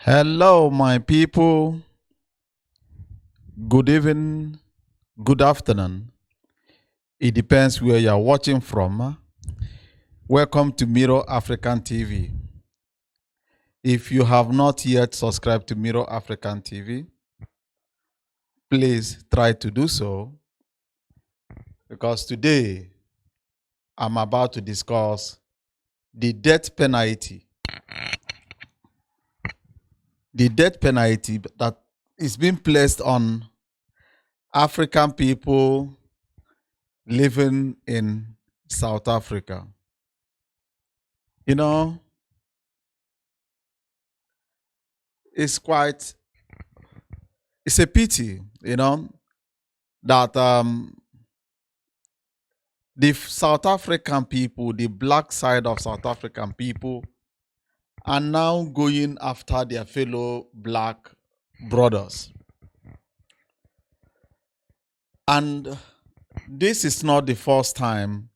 Hello, my people. Good evening, good afternoon. It depends where you're watching from. Welcome to Mirror African TV. If you have not yet subscribed to Mirror African TV, please try to do so because today I'm about to discuss the death penalty. The death penalty that is being placed on African people living in South Africa. You know, it's a pity, that the South African people, the black side of South African people, are now going after their fellow black brothers. And this is not the first time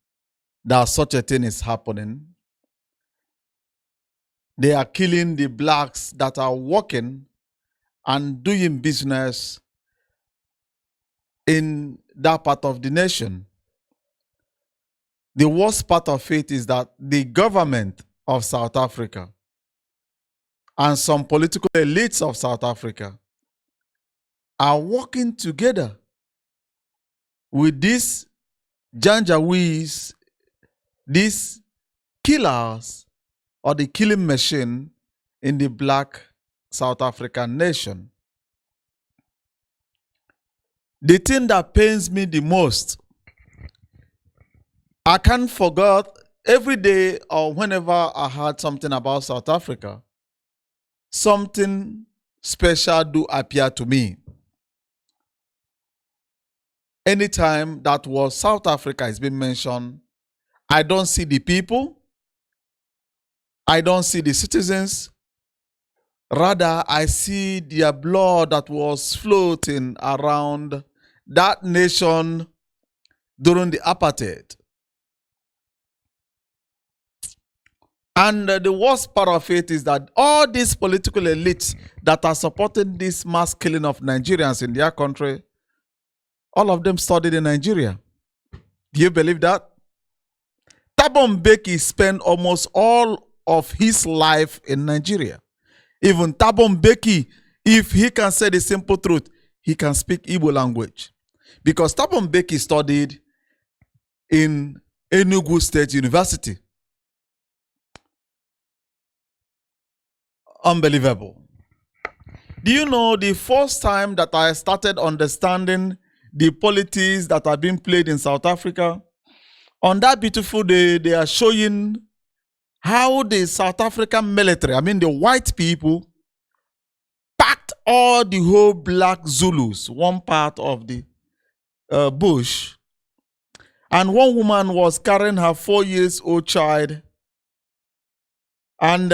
that such a thing is happening. They are killing the blacks that are working and doing business in that part of the nation. The worst part of it is that the government of South Africa and some political elites of South Africa are working together with these Janjaweeds, these killers, or the killing machine in the black South African nation. The thing that pains me the most, I can't forget every day or whenever I heard something about South Africa, something special do appear to me. Anytime that was South Africa has been mentioned, I don't see the people, I don't see the citizens. Rather, I see their blood that was floating around that nation during the apartheid. And the worst part of it is that all these political elites that are supporting this mass killing of Nigerians in their country, all of them studied in Nigeria. Do you believe that? Thabo Mbeki spent almost all of his life in Nigeria. Even Thabo Mbeki, if he can say the simple truth, he can speak Igbo language. Because Thabo Mbeki studied in Enugu State University. Unbelievable. Do you know the first time that I started understanding the politics that are being played in South Africa? On that beautiful day, they are showing how the South African military, I mean the white people, packed all the whole black Zulus, one part of the bush. And one woman was carrying her 4-year-old child. And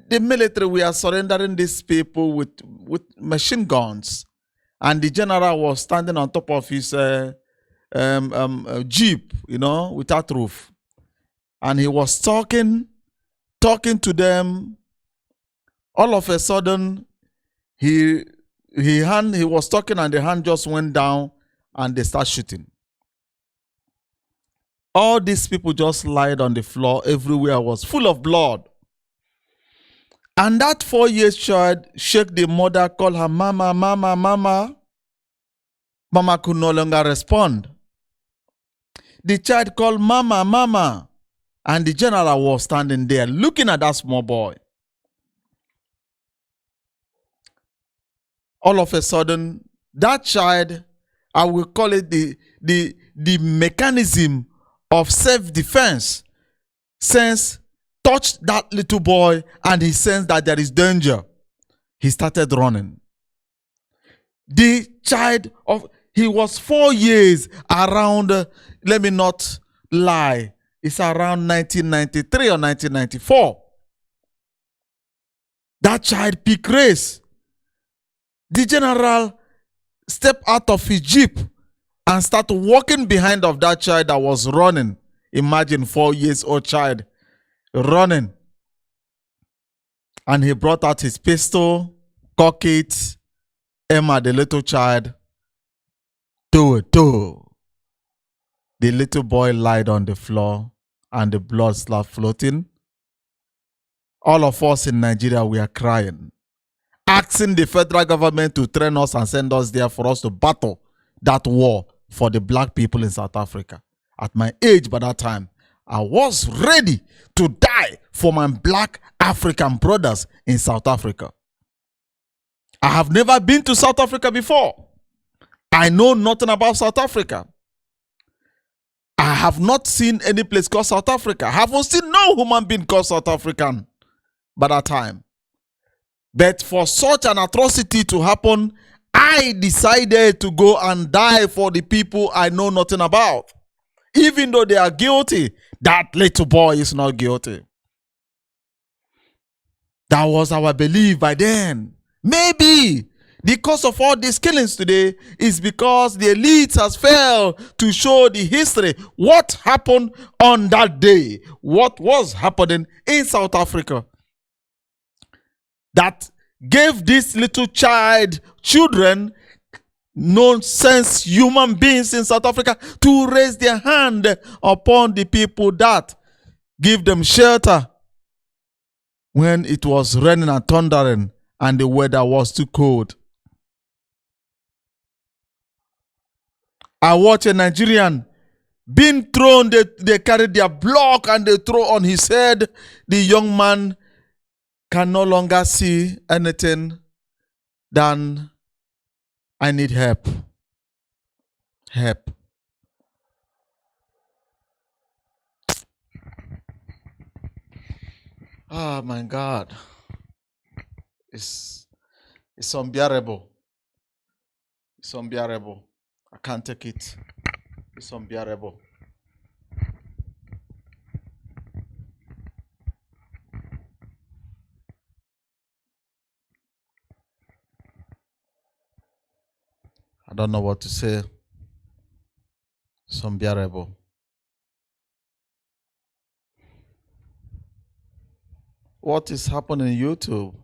the military were surrendering these people with machine guns. And the general was standing on top of his jeep, without roof. And he was talking to them. All of a sudden, he was talking and the hand just went down and they start shooting. All these people just lied on the floor. Everywhere was full of blood. And that 4-year-old child shook the mother, called her mama, mama, mama. Mama could no longer respond. The child called mama, mama. And the general was standing there looking at that small boy. All of a sudden, that child, I will call it the mechanism of self-defense, touched that little boy and he sensed that there is danger. He started running. The child, he was 4 years around, let me not lie, it's around 1993 or 1994. That child picked race. The general stepped out of his jeep and started walking behind of that child that was running. Imagine 4-year-old child running. And he brought out his pistol, cocked it, aimed at the little child. Do it, do. The little boy lied on the floor and the blood started floating. All of us in Nigeria, we are crying, asking the federal government to train us and send us there for us to battle that war for the black people in South Africa. At my age by that time, I was ready to die for my black African brothers in South Africa. I have never been to South Africa before. I know nothing about South Africa. I have not seen any place called South Africa. I haven't seen no human being called South African by that time. But for such an atrocity to happen, I decided to go and die for the people I know nothing about. Even though they are guilty, that little boy is not guilty. That was our belief by then. Maybe the cause of all these killings today is because the elite has failed to show the history. What happened on that day? What was happening in South Africa that gave this little children, nonsense human beings in South Africa, to raise their hand upon the people that give them shelter when it was raining and thundering and the weather was too cold. I watch a Nigerian being thrown, they carry their block and they throw on his head. The young man can no longer see anything than I need help. Help. Oh my God. It's unbearable. It's unbearable. I can't take it. It's unbearable. I don't know what to say. It's unbearable. What is happening on YouTube?